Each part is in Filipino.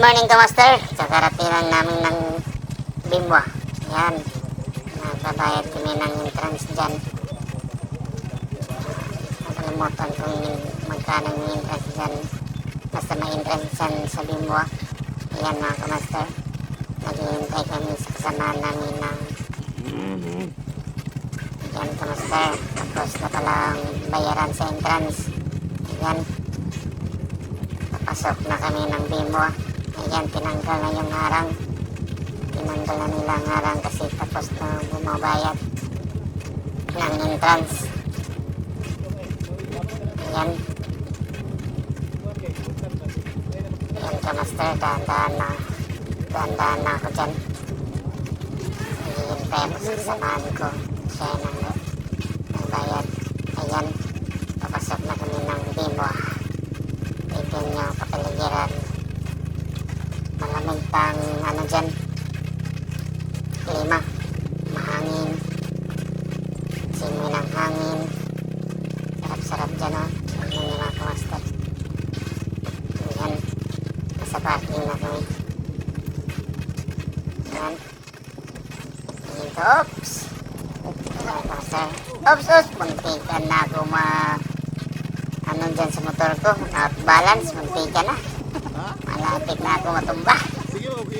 morning ka, Master. Kakarating lang namin ng Bimwa. Yan. Nakabayad kami ng entrance dyan. Nakalimutan kung magkano yung entrance dyan. Basta may entrance dyan sa Bimwa. Yan mga ka-Master. Naghihintay kami sa kasamaan namin ng yan ka-Master. Tapos na palang bayaran sa entrance. Yan. Papasok na kami ng Bimwa. Ayan, tinanggal na yung harang. Tinanggal na nila ang harang kasi tapos na bumabayad ng entrance. Ayan. Ayan ka, Master. Dahan-dahan na. Dahan-dahan na ako dyan. Hihintay mo sa kasamahan ko. Siya nang bayad. Ayan. Papasok na kami ng Bimwa. Tignan nyo kapaligiran. Malamig pang ano dyan, klima, mahangin, simoy ng hangin, sarap-sarap dyan o. Tignan nyo mga ka-Master. Ayan, nasa parking na kami. Ayan, dito, oops, ayan ka-Master, oops, muntikan na ako ano dyan sa motor ko, out balance, muntikan na. Malapit na ako matumba.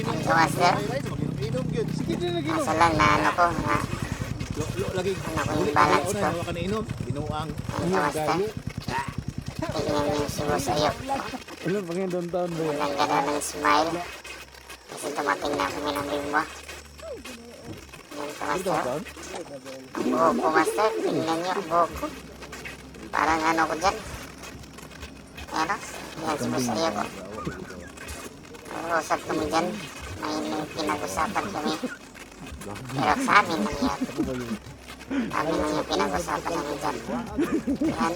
Ang ka-Master. Kaso lang na ano ko, na ano ko yung balance ko. Ang ka-Master. Tignan niyo yung sibo sa'yo. Ang ganda ng smile. Kasi tumating na kami ng Bimwa. Ang ka-Master. Ang buhok ko, Master. Tignan niyo ang buhok ko. Parang ano ko dyan. Ayan o. Yan sibo sa'yo ko. Usap kami dyan. May pinag-usapan kami. Pero sa amin nangyari. Amin lang yung pinag-usapan namin dyan. Yan.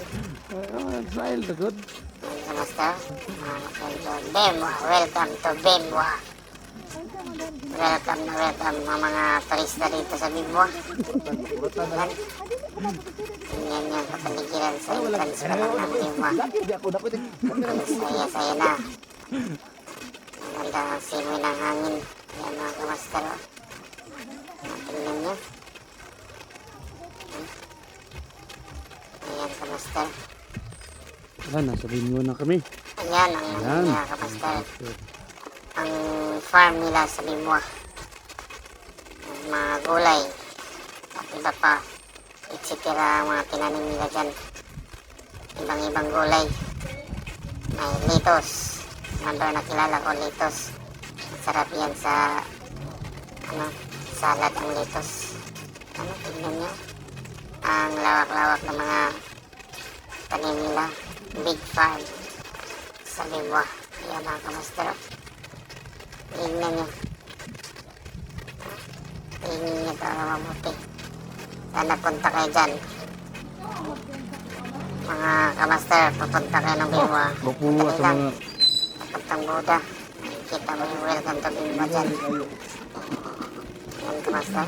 Yan ka, Master. Bimwa. Welcome to Bimwa. Welcome na welcome mga turista dito sa Bimwa. Yan. Tingnan niyo ang kapaligiran sa entrance pa lang ng Bimwa. Saya-saya na. Ganda ang simoy ng hangin. Ayan mga ka-Master. Tingnan nyo. Ayan ka-Master. Ayan, nasa Bimwa na kami. Ayan ang mga ka-Master. Ang farm nila sa Bimwa. Mga gulay. At iba pa. Itsitira ang mga tinanim nila dyan. Ibang-ibang gulay. May litos. Number na kilala ko, litos. Sarap yan sa salad ang litos. Tignan nyo. Ang lawak-lawak ng mga tanim nila. Big farm sa Bimwa. Ayan mga ka-Master. Tignan nyo. Tignan nyo ito na mabuti. Sana punta kayo dyan. Mga ka-Master, pupunta kayo ng Bimwa. Mapuwa sa mga... Papuntang Buda. Kita mo yung welcome to Bimwa dyan. Ayan ka-Master.